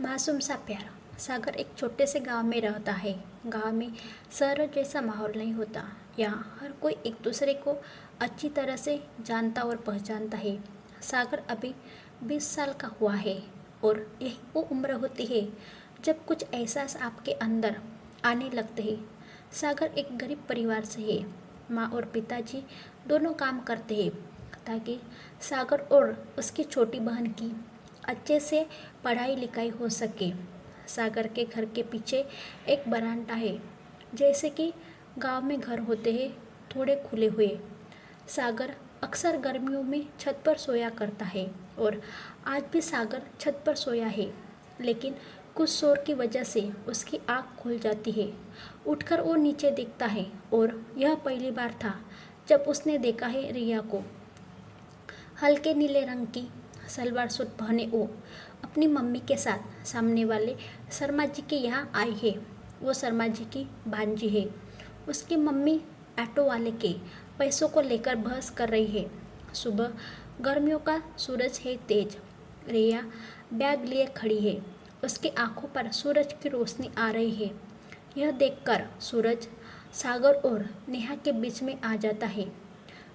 मासूम सा प्यार। सागर एक छोटे से गांव में रहता है। गांव में शहर जैसा माहौल नहीं होता। यहाँ हर कोई एक दूसरे को अच्छी तरह से जानता और पहचानता है। सागर अभी 20 साल का हुआ है और यही वो उम्र होती है जब कुछ एहसास आपके अंदर आने लगते हैं। सागर एक गरीब परिवार से है। माँ और पिताजी दोनों काम करते हैं ताकि सागर और उसकी छोटी बहन की अच्छे से पढ़ाई लिखाई हो सके। सागर के घर के पीछे एक बरामदा है, जैसे कि गांव में घर होते हैं, थोड़े खुले हुए। सागर अक्सर गर्मियों में छत पर सोया करता है और आज भी सागर छत पर सोया है, लेकिन कुछ शोर की वजह से उसकी आँख खुल जाती है। उठकर वो नीचे देखता है और यह पहली बार था जब उसने देखा है रिया को। हल्के नीले रंग की सलवार सूट पहने वो अपनी मम्मी के साथ सामने वाले शर्मा जी के यहाँ आई है। वो शर्मा जी की भांजी है। उसकी मम्मी ऑटो वाले के पैसों को लेकर बहस कर रही है। सुबह गर्मियों का सूरज है तेज। रिया बैग लिए खड़ी है। उसकी आंखों पर सूरज की रोशनी आ रही है। यह देखकर सूरज सागर और नेहा के बीच में आ जाता है।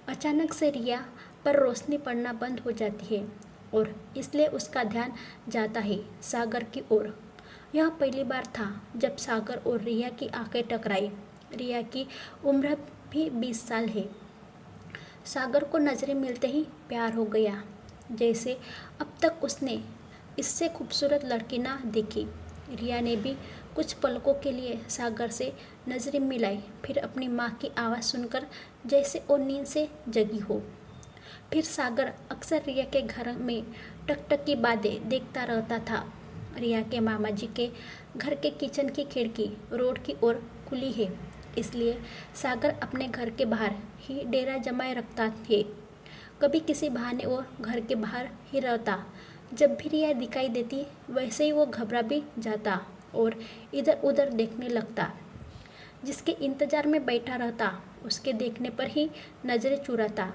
अचानक से रिया पर रोशनी पड़ना बंद हो जाती है और इसलिए उसका ध्यान जाता है सागर की ओर। यह पहली बार था जब सागर और रिया की आंखें टकराई। रिया की उम्र भी 20 साल है। सागर को नज़रें मिलते ही प्यार हो गया, जैसे अब तक उसने इससे खूबसूरत लड़की ना देखी। रिया ने भी कुछ पलकों के लिए सागर से नज़रें मिलाई, फिर अपनी माँ की आवाज़ सुनकर जैसे वो नींद से जगी हो। फिर सागर अक्सर रिया के घर में टकटक की बातें देखता रहता था। रिया के मामा जी के घर के किचन की खिड़की रोड की ओर खुली है, इसलिए सागर अपने घर के बाहर ही डेरा जमाए रखता है। कभी किसी बहाने वो घर के बाहर ही रहता। जब भी रिया दिखाई देती वैसे ही वो घबरा भी जाता और इधर उधर देखने लगता। जिसके इंतजार में बैठा रहता उसके देखने पर ही नज़रें चुराता।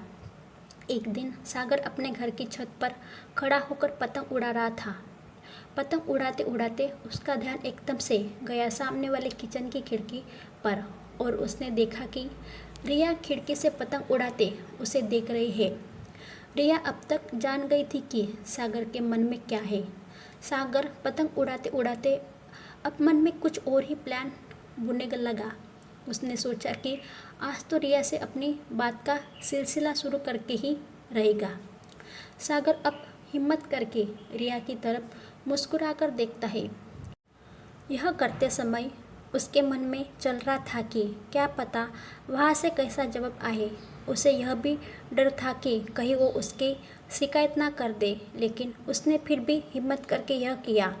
एक दिन सागर अपने घर की छत पर खड़ा होकर पतंग उड़ा रहा था। पतंग उड़ाते उड़ाते उसका ध्यान एकदम से गया सामने वाले किचन की खिड़की पर और उसने देखा कि रिया खिड़की से पतंग उड़ाते उसे देख रही है। रिया अब तक जान गई थी कि सागर के मन में क्या है। सागर पतंग उड़ाते उड़ाते अब मन में कुछ और ही प्लान बुनने लगा। उसने सोचा कि आज तो रिया से अपनी बात का सिलसिला शुरू करके ही रहेगा। सागर अब हिम्मत करके रिया की तरफ मुस्कुराकर देखता है। यह करते समय उसके मन में चल रहा था कि क्या पता वहाँ से कैसा जवाब आए। उसे यह भी डर था कि कहीं वो उसकी शिकायत ना कर दे, लेकिन उसने फिर भी हिम्मत करके यह किया।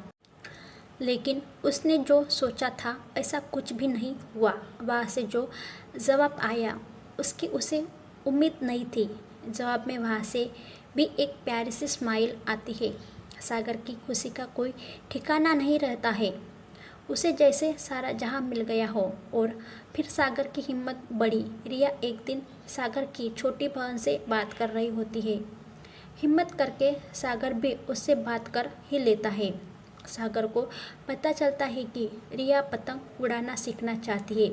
लेकिन उसने जो सोचा था ऐसा कुछ भी नहीं हुआ। वहाँ से जो जवाब आया उसकी उसे उम्मीद नहीं थी। जवाब में वहाँ से भी एक प्यारी सी स्माइल आती है। सागर की खुशी का कोई ठिकाना नहीं रहता है। उसे जैसे सारा जहां मिल गया हो। और फिर सागर की हिम्मत बढ़ी। रिया एक दिन सागर की छोटी बहन से बात कर रही होती है। हिम्मत करके सागर भी उससे बात कर ही लेता है। सागर को पता चलता है कि रिया पतंग उड़ाना सीखना चाहती है।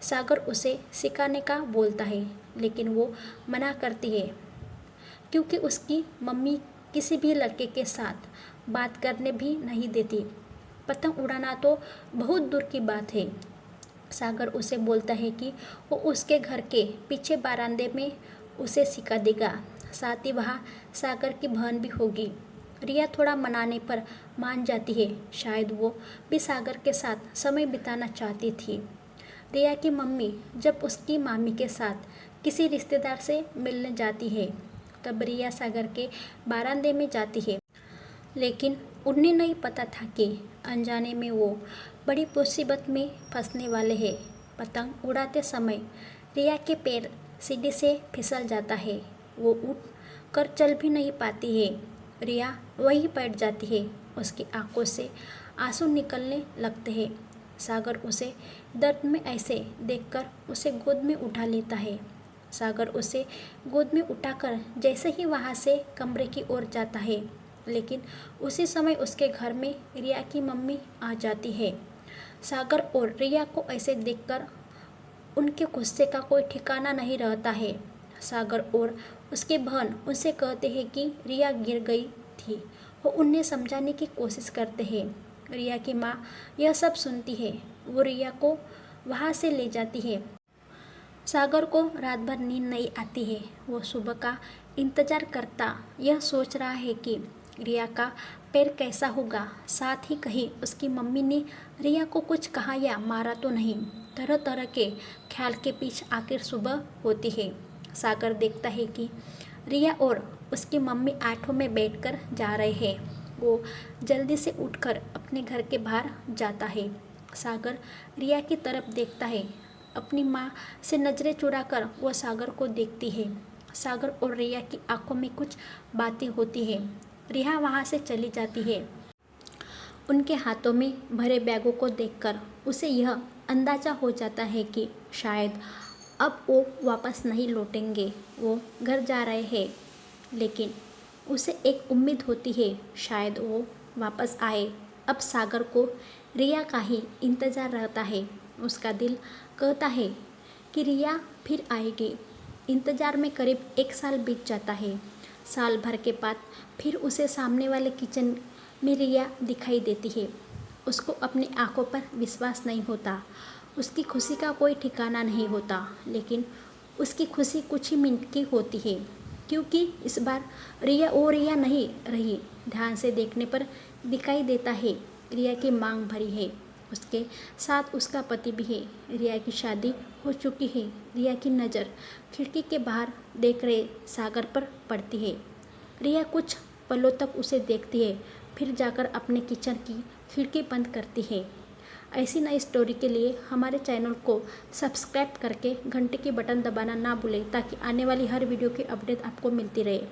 सागर उसे सिखाने का बोलता है, लेकिन वो मना करती है क्योंकि उसकी मम्मी किसी भी लड़के के साथ बात करने भी नहीं देती। पतंग उड़ाना तो बहुत दूर की बात है। सागर उसे बोलता है कि वो उसके घर के पीछे बारांदे में उसे सिखा देगा। साथ ही वहाँ सागर की बहन भी होगी। रिया थोड़ा मनाने पर मान जाती है। शायद वो भी सागर के साथ समय बिताना चाहती थी। रिया की मम्मी जब उसकी मामी के साथ किसी रिश्तेदार से मिलने जाती है तब रिया सागर के बारांदे में जाती है, लेकिन उन्हें नहीं पता था कि अनजाने में वो बड़ी मुसीबत में फंसने वाले हैं। पतंग उड़ाते समय रिया के पैर सीढ़ी से फिसल जाता है। वो उठ कर चल भी नहीं पाती है। रिया वहीं बैठ जाती है। उसकी आंखों से आंसू निकलने लगते हैं। सागर उसे दर्द में ऐसे देखकर उसे गोद में उठा लेता है। सागर उसे गोद में उठाकर जैसे ही वहाँ से कमरे की ओर जाता है, लेकिन उसी समय उसके घर में रिया की मम्मी आ जाती है। सागर और रिया को ऐसे देखकर उनके गुस्से का कोई ठिकाना नहीं रहता है। सागर और उसकी बहन उनसे कहते हैं कि रिया गिर गई थी। वो उन्हें समझाने की कोशिश करते हैं। रिया की माँ यह सब सुनती है। वो रिया को वहाँ से ले जाती है। सागर को रात भर नींद नहीं आती है। वो सुबह का इंतजार करता यह सोच रहा है कि रिया का पैर कैसा होगा, साथ ही कहीं उसकी मम्मी ने रिया को कुछ कहा या मारा तो नहीं। तरह तरह के ख्याल के पीछे आखिर सुबह होती है। सागर देखता है कि रिया और उसकी मम्मी आठों में बैठकर जा रहे हैं। वो जल्दी से उठकर अपने घर के बाहर जाता है। सागर रिया की तरफ देखता है। अपनी माँ से नज़रें चुराकर वो सागर को देखती है। सागर और रिया की आंखों में कुछ बातें होती है। रिया वहाँ से चली जाती है। उनके हाथों में भरे बैगों को देखकर उसे यह अंदाज़ा हो जाता है कि शायद अब वो वापस नहीं लौटेंगे। वो घर जा रहे हैं, लेकिन उसे एक उम्मीद होती है, शायद वो वापस आए। अब सागर को रिया का ही इंतज़ार रहता है। उसका दिल कहता है कि रिया फिर आएगी। इंतज़ार में करीब 1 साल बीत जाता है। साल भर के बाद फिर उसे सामने वाले किचन में रिया दिखाई देती है। उसको अपनी आंखों पर विश्वास नहीं होता। उसकी खुशी का कोई ठिकाना नहीं होता, लेकिन उसकी खुशी कुछ ही मिनट की होती है, क्योंकि इस बार रिया वो रिया नहीं रही। ध्यान से देखने पर दिखाई देता है रिया की मांग भरी है। उसके साथ उसका पति भी है। रिया की शादी हो चुकी है। रिया की नज़र खिड़की के बाहर देख रहे सागर पर पड़ती है। रिया कुछ पलों तक उसे देखती है, फिर जाकर अपने किचन की खिड़की बंद करती है। ऐसी नई स्टोरी के लिए हमारे चैनल को सब्सक्राइब करके घंटे की बटन दबाना ना भूलें, ताकि आने वाली हर वीडियो की अपडेट आपको मिलती रहे।